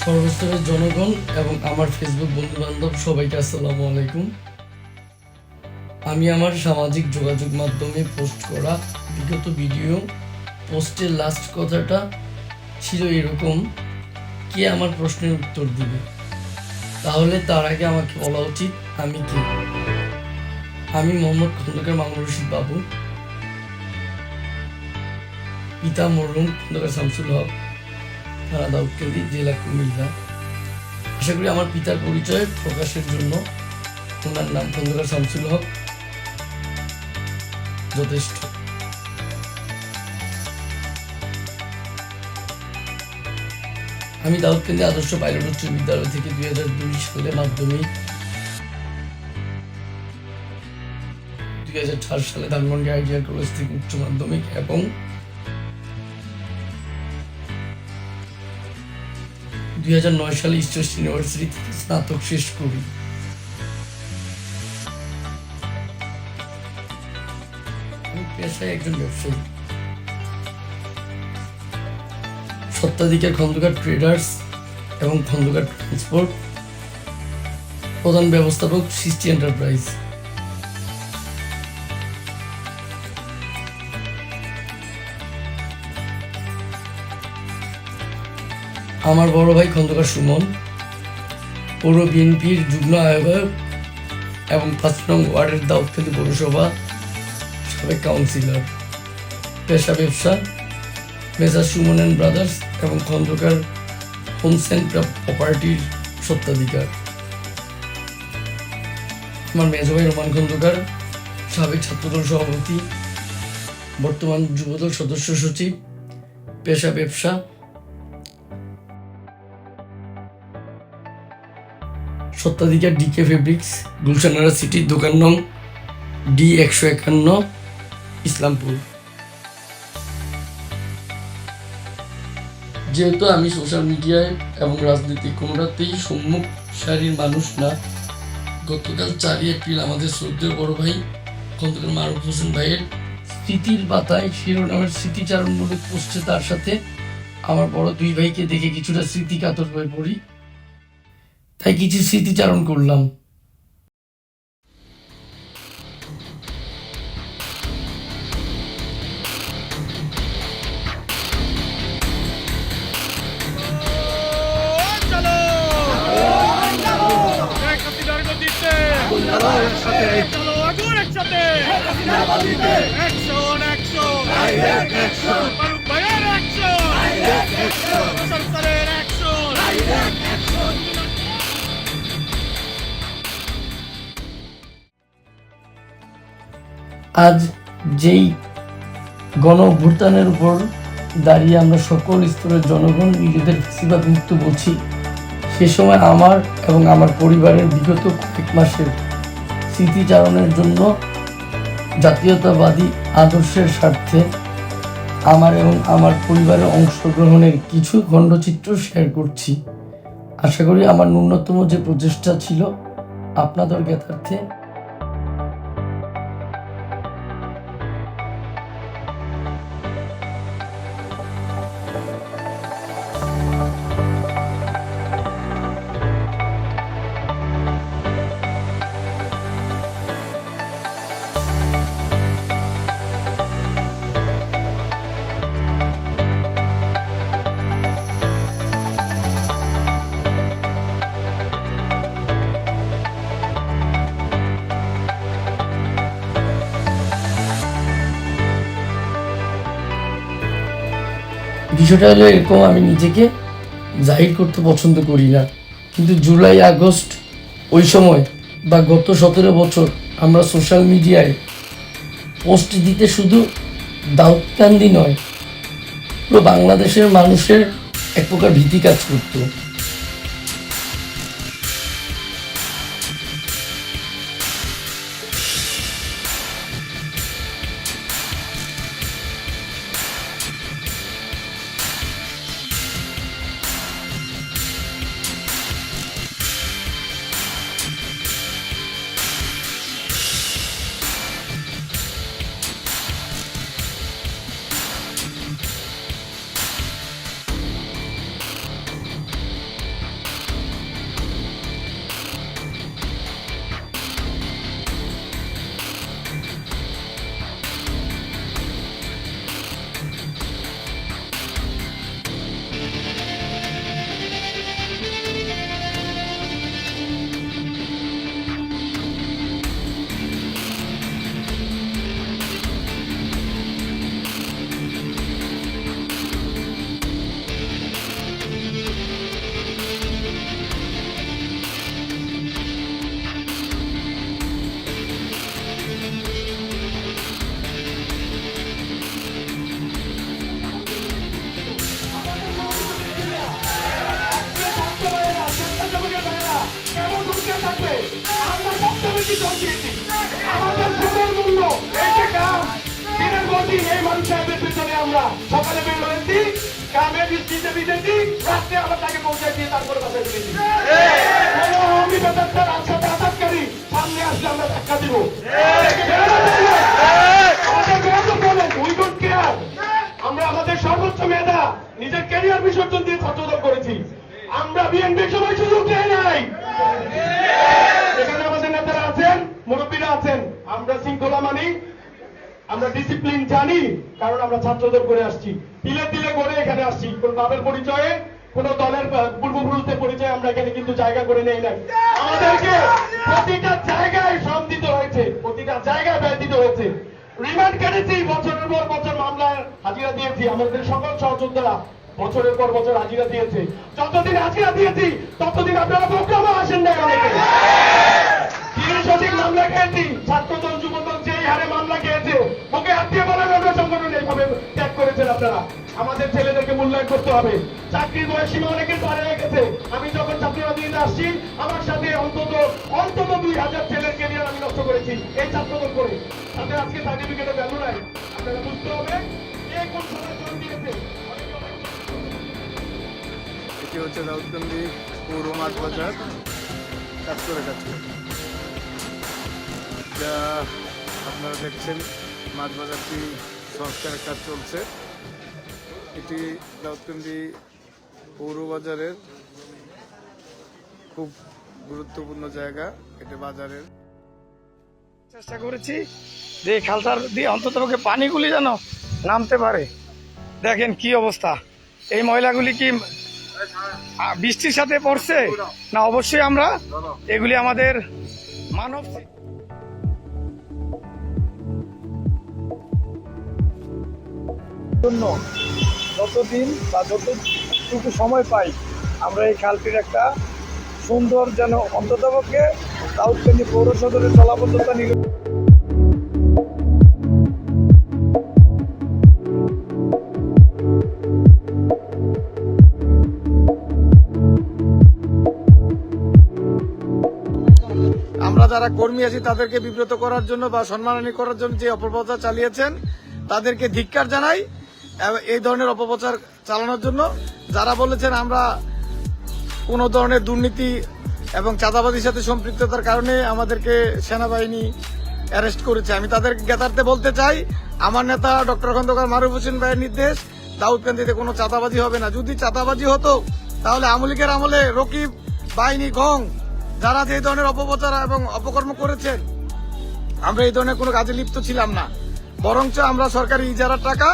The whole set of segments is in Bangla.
সর্বস্তরের জনগণ এবং আমার ফেসবুক বন্ধু-বান্ধব সবাইকে আসসালামু আলাইকুম। আমি আমার সামাজিক যোগাযোগ মাধ্যমে পোস্ট করা বিগত ভিডিও পোস্টের লাস্ট কথাটা ছিল এরকম, কে আমার প্রশ্নের উত্তর দিবে? তাহলে তার আগে আমাকে বলা উচিত আমি কে। আমি মোহাম্মদ খন্দকার মামুনুর রশিদ বাবু, পিতা মরহুম খন্দকার শামসুল হক, থানা দাউদকান্দি, জেলা কুমিল্লা। আশা করি আমার পিতার পরিচয় প্রকাশের জন্য ওনার নাম খন্দকার শামসুল হক যথেষ্ট। আমি দাউদকান্দি আদর্শ পাইলট উচ্চ বিদ্যালয় থেকে 2002 সালে মাধ্যমিক, 2004 সালে ধানমন্ডি আইডিয়াল কলেজ থেকে উচ্চ মাধ্যমিক এবং 2009 সালে ইস্ট ওয়েস্ট ইউনিভার্সিটি থেকে স্নাতক শেষ করি। আমি পেশায় একজন ব্যবসায়ী, সত্ত্বাধিকার খন্দকার ট্রেডার্স এবং খন্দকার ট্রান্সপোর্ট, প্রধান ব্যবস্থাপক সৃষ্টি এন্টারপ্রাইজ। আমার বড় ভাই খন্দকার সুমন, পৌর বিএনপির যুগ্ম আহ্বায়ক এবং 5 নং ওয়ার্ডের দাউদকান্দি পৌরসভা সাবেক কাউন্সিলর। পেশা ব্যবসা, মেসার সুমন অ্যান্ড ব্রাদার্স এবং খন্দকার হোমস অ্যান্ড প্রপার্টির সত্ত্বাধিকার। আমার মেজ ভাই রোমান খন্দকার, সাবেক ছাত্রদল সভাপতি, বর্তমান যুবদল সদস্য সচিব। পেশা ব্যবসা, সত্ত্বাধিকার ডিকে ফেব্রিক্স, গুলশানারা সিটি, দোকান নং D151, ইসলামপুর। যেহেতু আমি সোশ্যাল মিডিয়ায় এবং রাজনীতি কোনোটাতেই সম্মুখ সারির মানুষ না, গতকাল 4 এপ্রিল আমাদের শ্রদ্ধেয় বড় ভাই খন্দকার মারুফ হোসেন ভাইয়ের স্মৃতির পাতায় শিরোনামের স্মৃতিচারণমূলক পোস্টে তার সাথে আমার বড় 2 ভাইকে দেখে কিছুটা স্মৃতিকাতর হয়ে পড়ি, তাই কিছু স্মৃতিচারণ করলাম। আজ যেই গণ অভ্যুত্থানের উপর দাঁড়িয়ে আমরা সকল স্তরের জনগণ নিজেদের ফ্যাসিবাদ মুক্ত বলছি, সে সময় আমার এবং আমার পরিবারের বিগত কয়েক মাসের স্মৃতিচারণের জন্য জাতীয়তাবাদী আদর্শের স্বার্থে আমার এবং আমার পরিবারের অংশগ্রহণের কিছু খণ্ডচিত্র শেয়ার করছি। আশা করি আমার ন্যূনতম যে প্রচেষ্টা ছিল আপনাদের জ্ঞাতার্থে। বিষয়টা হলো এরকম, আমি নিজেকে জাহির করতে পছন্দ করি না, কিন্তু জুলাই আগস্ট ওই সময় বা গত 17 বছর আমরা সোশ্যাল মিডিয়ায় পোস্ট দিতে শুধু দাউদকান্দি নয়, পুরো বাংলাদেশের মানুষের এক প্রকার ভীতি কাজ করতো। কি চলছে আমাদের সময়ের মূল্য এই যে কাম দিনের পর দিন এই মানুষ সাহেবের পিছনে আমরা সকালে বের হয়েছি গ্রামে বৃষ্টিতে ভিজেছি রাত্রে আবার তাকে পৌঁছায় দিয়ে তারপরে বাসায় ফিরেছি আমি বেতার রাস্তাতে আঘাতকারী সামনে আসলে আমরা ধাক্কা দিব আমাদের বেয়াদব বলেন উই ডোন্ট কেয়ার আমরা আমাদের সর্বোচ্চ মেধা নিজের ক্যারিয়ার বিসর্জন দিয়ে ছাত্রদল করেছি আমরা বিএনপির সময় সুযোগ দেয় নাই এখানে আমাদের নেতারা আছেন মুরব্বীরা আছেন আমরা শৃঙ্খলা মানি আমরা ডিসিপ্লিন জানি কারণ আমরা ছাত্রদল করে আসছি তিলে তিলে করে এখানে আসছি কোন বাবের পরিচয়ে কোন দলের পূর্বপুরুষদের পরিচয়ে আমরা এখানে কিন্তু জায়গা করে নেই নাই আমাদেরকে প্রতিটা জায়গায় শ্রম দিতে হয়েছে প্রতিটা জায়গায় ব্যয় দিতে হয়েছে রিমান্ড কেটেছি বছরের পর বছর মামলায় হাজিরা দিয়েছি আমাদের সকল সহযোদ্ধারা বছরের পর বছর হাজিরা দিয়েছে যতদিন হাজিরা দিয়েছি ততদিন আপনারা প্রোগ্রামে আসেন নাই অনেকে সঠিক মামলা খেয়েছি ছাত্রদল যুবদল যেই হারে মামলা খেয়েছে ওকে হাত দিয়ে বলা যাবে সংগঠন এইভাবে ত্যাগ করেছেন আপনারা আমাদের ছেলেদেরকে মূল্যায়ন করতে হবে চাকরির বয়স সীমা অনেকের পার হয়ে গেছে আমি যখন ছাত্ররা দিয়ে আসছি আমার সাথে অন্তত 2000 ছেলের কেরিয়ার আমি নষ্ট করেছি এই ছাত্রদল করে তাদের আজকে সার্টিফিকেটের ভ্যালু নাই আপনারা বুঝতে হবে কে কোন সময় জোর দিয়েছে এটি হচ্ছে দাউদকান্দি পৌর মাঠ বাজার কাজ করে যা আপনারা দেখছেন মাছ বাজারটি সংস্কারের কাজ চলছে এটি দাউদকান্দি পৌর বাজারের খুব গুরুত্বপূর্ণ জায়গা এটা বাজারের চেষ্টা করেছি যে এই খালটার দিয়ে অন্তত পানিগুলি যেন নামতে পারে দেখেন কি অবস্থা এই ময়লাগুলি কি বৃষ্টির সাথে পড়ছে না অবশ্যই আমরা এগুলি আমাদের মানব জন্য যতদিন বা যতটুকু সময় পাই আমরা এই খালটির একটা সুন্দর যেন অন্ততপক্ষে দাউদকান্দি পৌর সদরের জলাবদ্ধতা নিল আমরা যারা কর্মী আছি তাদেরকে বিব্রত করার জন্য বা সম্মানহানি করার জন্য যে অপপ্রচার চালিয়েছেন তাদেরকে ধিক্কার জানাই এই ধরনের অপপ্রচার চালানোর জন্য যারা বলেছেন আমরা কোনো ধরনের দুর্নীতি এবং চাঁদাবাজির সাথে সম্পৃক্ততার কারণে আমাদেরকে সেনাবাহিনী অ্যারেস্ট করেছে আমি তাদেরকে জ্ঞাতার্থে বলতে চাই আমার নেতা ডক্টর খন্দকার মারুফ হোসেন ভাইয়ের নির্দেশ দাউদকান্দিতে কোনো চাঁদাবাজি হবে না যদি চাঁদাবাজি হতো তাহলে আওয়ামী লীগের আমলে রকিব বাহিনী গং যারা যে ধরনের অপপ্রচার এবং অপকর্ম করেছেন আমরা এই ধরনের কোনো কাজে লিপ্ত ছিলাম না বরঞ্চ আমরা সরকারি ইজারার টাকা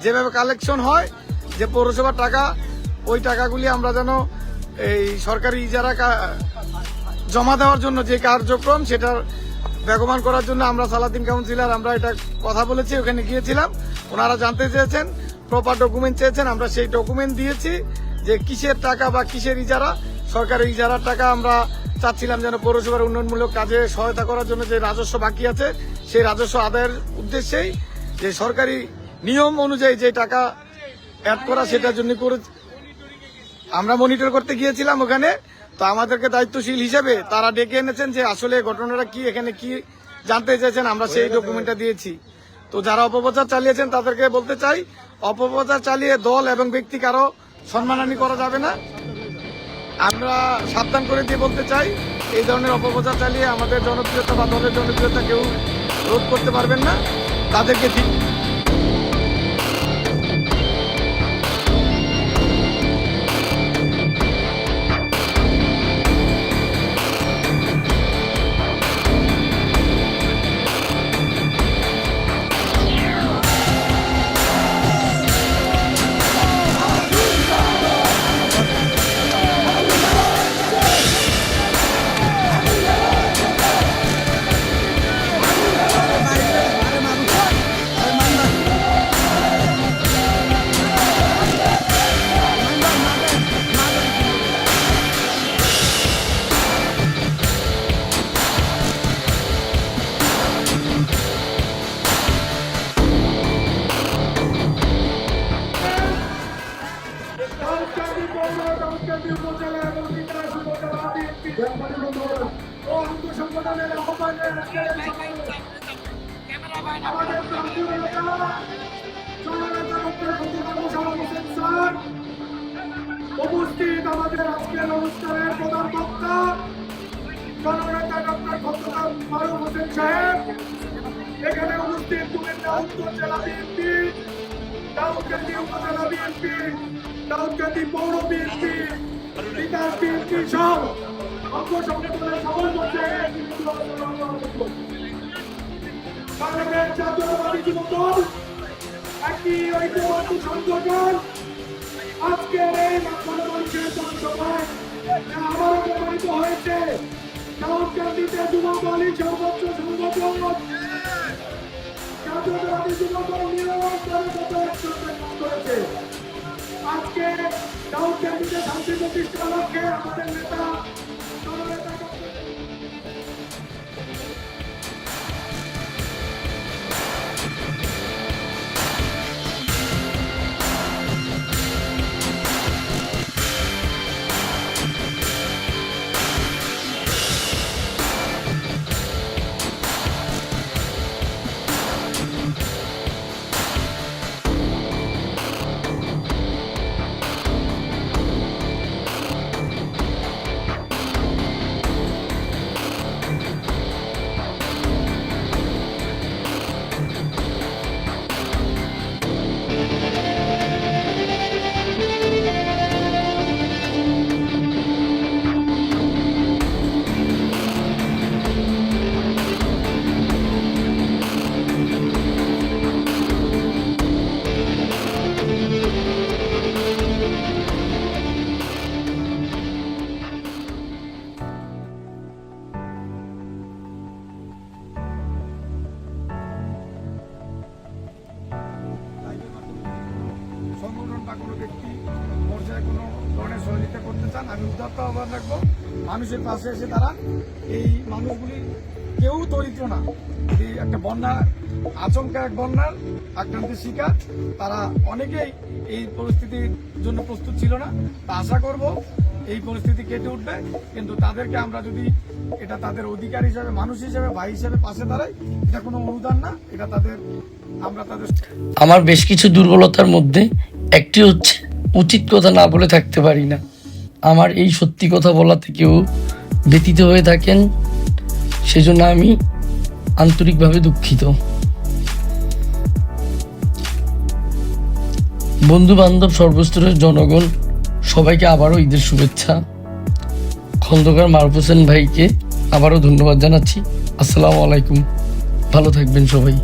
যেভাবে কালেকশন হয় যে পৌরসভার টাকা ওই টাকাগুলি আমরা যেন এই সরকারি ইজারা জমা দেওয়ার জন্য যে কার্যক্রম সেটা বেগমান করার জন্য আমরা সালাউদ্দিন কাউন্সিলর আমরা এটা কথা বলেছি ওখানে গিয়েছিলাম ওনারা জানতে চেয়েছেন প্রপার ডকুমেন্ট চেয়েছেন আমরা সেই ডকুমেন্ট দিয়েছি যে কিসের টাকা বা কিসের ইজারা সরকারি ইজারার টাকা আমরা চাচ্ছিলাম যেন পৌরসভার উন্নয়নমূলক কাজে সহায়তা করার জন্য যে রাজস্ব বাকি আছে সেই রাজস্ব আদায়ের উদ্দেশ্যেই যে সরকারি নিয়ম অনুযায়ী যে টাকা অ্যাড করা সেটার জন্য করে আমরা মনিটর করতে গিয়েছিলাম ওখানে তো আমাদেরকে দায়িত্বশীল হিসেবে তারা ডেকে এনেছেন যে আসলে ঘটনাটা কি এখানে কি জানতে চেয়েছেন আমরা সেই ডকুমেন্টটা দিয়েছি তো যারা অপপ্রচার চালিয়েছেন তাদেরকে বলতে চাই অপপ্রচার চালিয়ে দল এবং ব্যক্তি কারো সম্মানহানি করা যাবে না আমরা সাবধান করে দিয়ে বলতে চাই এই ধরনের অপপ্রচার চালিয়ে আমাদের জনপ্রিয়তা বা দলের জনপ্রিয়তা কেউ রোধ করতে পারবেন না তাদেরকে ও অঙ্গ সংগঠনের আহ্বানে আজকের এই সমাবেশ। আমাদের প্রান্তীয় নেতা জননেতা ডক্টর খন্দকার মোশাররফ হোসেন স্যার উপস্থিত, আমাদের আজকের অনুষ্ঠানের প্রধান বক্তা জননেতা ডক্টর খন্দকার ফারুক হোসেন সাহেব, এখানে উপস্থিত কুমিল্লা উত্তর জেলা বিএনপি, দাউদকান্দি উপজেলা বিএনপি, দাউদকান্দি পৌর বিএনপি, তিতাস বিএনপি সহ অঙ্গ সংগঠনের সভাপতি বাংলাদেশ জাতীয়তাবাদী যুব দল একটি ঐক্যবদ্ধ সংগঠন। আজকের এই মানুষের জনসভায় আবারও প্রমাণিত হয়েছে দাউদকান্দিতে যুব দলই সর্বোচ্চ সংগঠন। জাতীয়তাবাদী যুব দল নিরন্তরে গত 1 বছর কাজ করেছে। আজকে দাউদকান্দিতে শান্তি প্রতিষ্ঠার লক্ষ্যে আমাদের নেতা জননেতা সংগঠন বা কোনো ব্যক্তি পর্যায়ে কোনো ধরনের সহযোগিতা করতে চান, আমি উদাত্ত আহ্বান রাখবো মানুষের পাশে এসে তারা এই মানুষগুলি কেউ দরিদ্র না, এই একটা বন্যা আচমকা এক বন্যার আক্রান্তের শিকার, তারা অনেকেই এই পরিস্থিতির জন্য প্রস্তুত ছিল না। তা আশা করব এই পরিস্থিতি কেটে উঠবে, কিন্তু তাদেরকে আমরা যদি এটা তাদের অধিকার হিসাবে, মানুষ হিসাবে, ভাই হিসাবে পাশে দাঁড়াই, এটা কোনো অনুদান না, এটা আমরা তাদের আমার বেশ কিছু দুর্বলতার মধ্যে একটি হচ্ছে উচিত কথা না বলে থাকতে পারি না। আমার এই সত্যি কথা বলাতে কেউ ব্যতীত হয়ে থাকেন, সেজন্য আমি আন্তরিকভাবে দুঃখিত। বন্ধু বান্ধব, সর্বস্তরের জনগণ সবাইকে আবারও ঈদের শুভেচ্ছা। খন্দকার মারুফ হোসেন ভাইকে আবারও ধন্যবাদ জানাচ্ছি। আসসালামু আলাইকুম, ভালো থাকবেন সবাই।